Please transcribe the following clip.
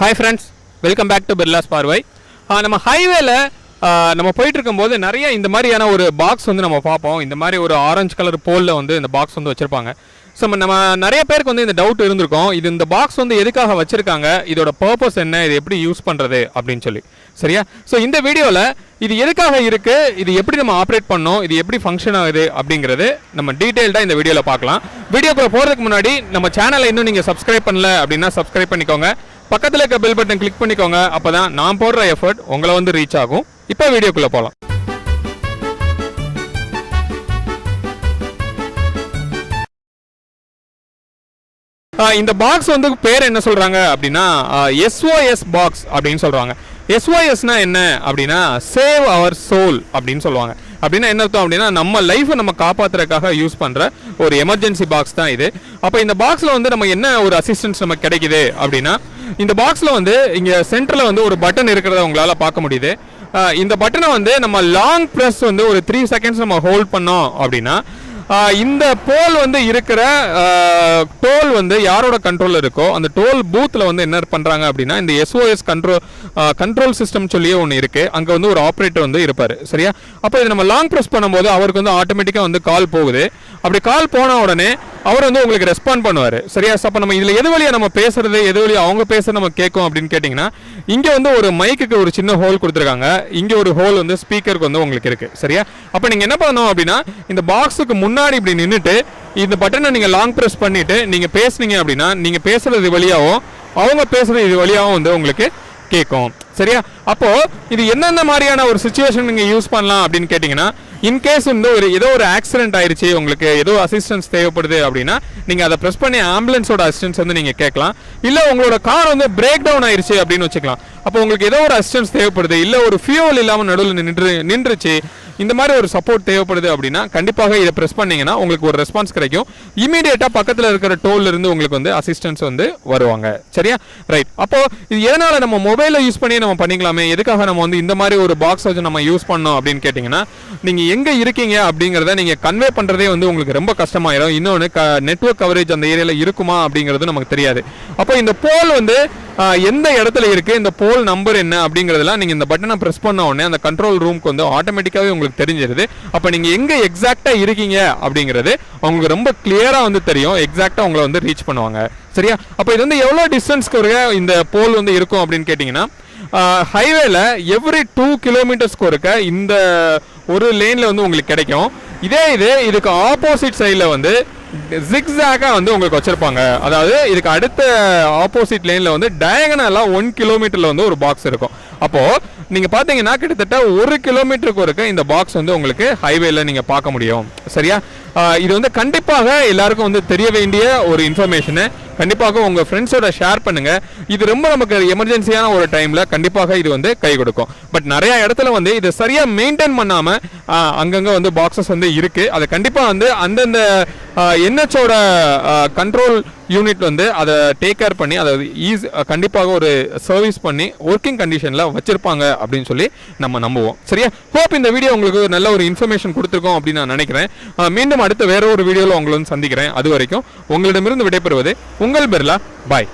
Hi friends, welcome back to Birla's Parvai. நம்ம ஹைவேல நம்ம போயிட்டு இருக்கும்போது நிறைய இந்த மாதிரியான ஒரு பாக்ஸ் வந்து நம்ம பார்ப்போம். இந்த மாதிரி ஒரு ஆரஞ்சு கலர் போலில் வந்து இந்த பாக்ஸ் வந்து வச்சுருப்பாங்க. ஸோ நம்ம நிறைய பேருக்கு வந்து இந்த டவுட் இருந்திருக்கும், இது இந்த பாக்ஸ் வந்து எதுக்காக வச்சுருக்காங்க, இதோட பர்பஸ் என்ன, இது எப்படி யூஸ் பண்ணுறது அப்படின்னு சொல்லி. சரியா? ஸோ இந்த வீடியோவில் இது எதுக்காக இருக்குது, இது எப்படி நம்ம ஆப்ரேட் பண்ணோம், இது எப்படி ஃபங்க்ஷன் ஆகுது அப்படிங்கிறது நம்ம டீட்டெயில்டாக இந்த வீடியோவில் பார்க்கலாம். வீடியோக்குள்ள போகிறதுக்கு முன்னாடி நம்ம சேனலை இன்னும் நீங்கள் சப்ஸ்கிரைப் பண்ணல அப்படின்னா சப்ஸ்கிரைப் பண்ணிக்கோங்க. பக்கத்தில் இருக்க பெல் பட்டன் கிளிக் பண்ணிக்கோங்க. அப்பதான் நான் போடுற எஃபர்ட் உங்களை வந்து ரீச் ஆகும். இப்போ வீடியோக்குள்ள போகலாம். இந்த பாக்ஸ் வந்து பேர் என்ன சொல்றாங்க அப்படின்னா SOS பாக்ஸ் அப்படின்னு சொல்றாங்க. SOSனா என்ன அப்படின்னா சேவ் அவர் சோல் அப்படின்னு சொல்லுவாங்க. அப்படின்னா என்ன அர்த்தம் அப்படின்னா நம்ம லைஃபை நம்ம காப்பாற்றுறதுக்காக யூஸ் பண்ணுற ஒரு எமர்ஜென்சி பாக்ஸ் தான் இது. அப்போ இந்த பாக்ஸில் வந்து நம்ம என்ன ஒரு அசிஸ்டன்ஸ் நமக்கு கிடைக்குது அப்படின்னா, இந்த பாக்ஸில் வந்து இங்கே சென்டரில் வந்து ஒரு பட்டன் இருக்கிறத உங்களால் பார்க்க முடியுது. இந்த பட்டனை வந்து நம்ம லாங் ப்ரெஸ் வந்து ஒரு 3 செகண்ட்ஸ் நம்ம ஹோல்ட் பண்ணோம் அப்படின்னா இந்த போல் வந்து இருக்கிற டோல் வந்து யாரோட கண்ட்ரோல் இருக்கோ அந்த டோல் பூத்தில் வந்து என்ன பண்ணுறாங்க அப்படின்னா இந்த SOS கண்ட்ரோல் சிஸ்டம் சொல்லியே ஒன்று இருக்குது. அங்கே வந்து ஒரு ஆப்ரேட்டர் வந்து இருப்பார். சரியா? அப்போ இது நம்ம லாங் ப்ரெஸ் பண்ணும்போது அவருக்கு வந்து ஆட்டோமேட்டிக்காக வந்து கால் போகுது. அப்படி கால் போன உடனே அவர் வந்து உங்களுக்கு ரெஸ்பாண்ட் பண்ணுவார். சரியா? அப்போ நம்ம இதில் எது வழியாக நம்ம பேசுறது, எது வழியாக அவங்க பேச நம்ம கேட்கும் அப்படின்னு கேட்டிங்கன்னா, இங்கே வந்து ஒரு மைக்குக்கு ஒரு சின்ன ஹோல் கொடுத்துருக்காங்க. இங்கே ஒரு ஹோல் வந்து ஸ்பீக்கருக்கு வந்து உங்களுக்கு இருக்குது. சரியா? அப்போ நீங்கள் என்ன பண்ணணும் அப்படின்னா, இந்த பாக்ஸுக்கு முன்னாடி இப்படி நின்றுட்டு இந்த பட்டனை நீங்கள் லாங் ப்ரெஸ் பண்ணிவிட்டு நீங்கள் பேசுனீங்க அப்படின்னா, நீங்கள் பேசுகிறது வழியாகவும் அவங்க பேசுகிறது இது வழியாகவும் வந்து உங்களுக்கு கேட்கும். சரியா? அப்போ இது என்னென்ன மாதிரியான ஒரு சிச்சுவேஷன் நீங்கள் யூஸ் பண்ணலாம் அப்படின்னு கேட்டிங்கன்னா, இன்கேஸ் வந்து ஏதோ ஒரு ஆக்சிடென்ட் ஆயிடுச்சு, உங்களுக்கு ஏதோ அசிஸ்டன்ஸ் தேவைப்படுது அப்படின்னா நீங்கள் அதை ப்ரெஸ் பண்ணி ஆம்புலன்ஸோட அசிஸ்டன்ஸ் வந்து நீங்கள் கேட்கலாம். இல்லை உங்களோட கார் வந்து பிரேக் டவுன் ஆயிடுச்சு அப்படின்னு வச்சுக்கலாம். அப்போ உங்களுக்கு ஏதோ ஒரு அசிஸ்டன்ஸ் தேவைப்படுது, இல்லை ஒரு ஃபியூவல் இல்லாமல் நடுவில் நின்றுச்சு, இந்த மாதிரி ஒரு சப்போர்ட் தேவைப்படுது அப்படின்னா கண்டிப்பாக இதை ப்ரெஸ் பண்ணீங்கன்னா உங்களுக்கு ஒரு ரெஸ்பான்ஸ் கிடைக்கும். இமீடியட்டாக பக்கத்தில் இருக்கிற டோல்ல இருந்து உங்களுக்கு வந்து அசிஸ்டன்ஸ் வந்து வருவாங்க. சரியா? ரைட். அப்போ இது எதனால நம்ம மொபைலில் யூஸ் பண்ணி நம்ம பண்ணிக்கலாமே, எதுக்காக நம்ம வந்து இந்த மாதிரி ஒரு பாக்ஸ் வச்சு நம்ம யூஸ் பண்ணோம் அப்படின்னு கேட்டிங்கன்னா, நீங்கள் எங்கே இருக்கீங்க அப்படிங்கிறத நீங்கள் கன்வே பண்ணுறதே வந்து உங்களுக்கு ரொம்ப கஷ்டமாயிடும். இன்னொன்று நெட்வொர்க் கவரேஜ் அந்த ஏரியாவில் இருக்குமா அப்படிங்கிறது நமக்கு தெரியாது. அப்போ இந்த போல் வந்து எந்த இடத்துல இருக்குது, இந்த போல் நம்பர் என்ன அப்படிங்கிறதுலாம் நீங்கள் இந்த பட்டனை ப்ரெஸ் பண்ண உடனே அந்த கண்ட்ரோல் ரூமுக்கு வந்து ஆட்டோமேட்டிக்காகவே உங்களுக்கு தெரிஞ்சிருது. அப்போ நீங்கள் எங்கே எக்ஸாக்டாக இருக்கீங்க அப்படிங்கிறது அவங்களுக்கு ரொம்ப கிளியராக வந்து தெரியும். எக்ஸாக்டாக உங்களை வந்து ரீச் பண்ணுவாங்க. சரியா? அப்போ இது வந்து எவ்வளோ டிஸ்டன்ஸ்க்கு இந்த போல் வந்து இருக்கும் அப்படின்னு கேட்டிங்கன்னா, ஹைவேல எவ்ரி 2 கிலோமீட்டர்ஸ்க்கு இருக்க இந்த ஒரு லேனில் வந்து உங்களுக்கு கிடைக்கும். இதுக்கு ஆப்போசிட் சைடில் வந்து ஜிக்ஸாக வந்து உங்களுக்கு வச்சிருப்பாங்க. அதாவது இதுக்கு அடுத்த ஆப்போசிட் லேனில் வந்து டயகனலாக 1 கிலோமீட்டரில் வந்து ஒரு பாக்ஸ் இருக்கும். அப்போது நீங்கள் பார்த்தீங்கன்னா கிட்டத்தட்ட 1 கிலோமீட்டருக்கு இருக்க இந்த பாக்ஸ் வந்து உங்களுக்கு ஹைவேல நீங்கள் பார்க்க முடியும். சரியா? இது வந்து கண்டிப்பாக எல்லாருக்கும் வந்து தெரிய வேண்டிய ஒரு இன்ஃபர்மேஷனு. கண்டிப்பாக உங்கள் ஃப்ரெண்ட்ஸோட ஷேர் பண்ணுங்கள். இது ரொம்ப நமக்கு எமர்ஜென்சியான ஒரு டைமில் கண்டிப்பாக இது வந்து கை கொடுக்கும். பட் நிறையா இடத்துல வந்து இதை சரியாக மெயின்டைன் பண்ணாமல் அங்கங்கே வந்து பாக்ஸஸ் வந்து இருக்குது. அதை கண்டிப்பாக வந்து அந்தந்த NHஓட கண்ட்ரோல் யூனிட் வந்து அதை டேக் கேர் பண்ணி அதை கண்டிப்பாக ஒரு சர்வீஸ் பண்ணி ஒர்க்கிங் கண்டிஷனில் வச்சுருப்பாங்க அப்படின்னு சொல்லி நம்ம நம்புவோம். சரியா? ஹோப் இந்த வீடியோ உங்களுக்கு நல்ல ஒரு இன்ஃபர்மேஷன் கொடுத்துருக்கோம் அப்படின்னு நான் நினைக்கிறேன். மீண்டும் அடுத்த வேற ஒரு வீடியோவில் உங்களை வந்து சந்திக்கிறேன். அது வரைக்கும் உங்களிடமிருந்து விடைபெறுவது உங்கள் பிர்லா. பாய்.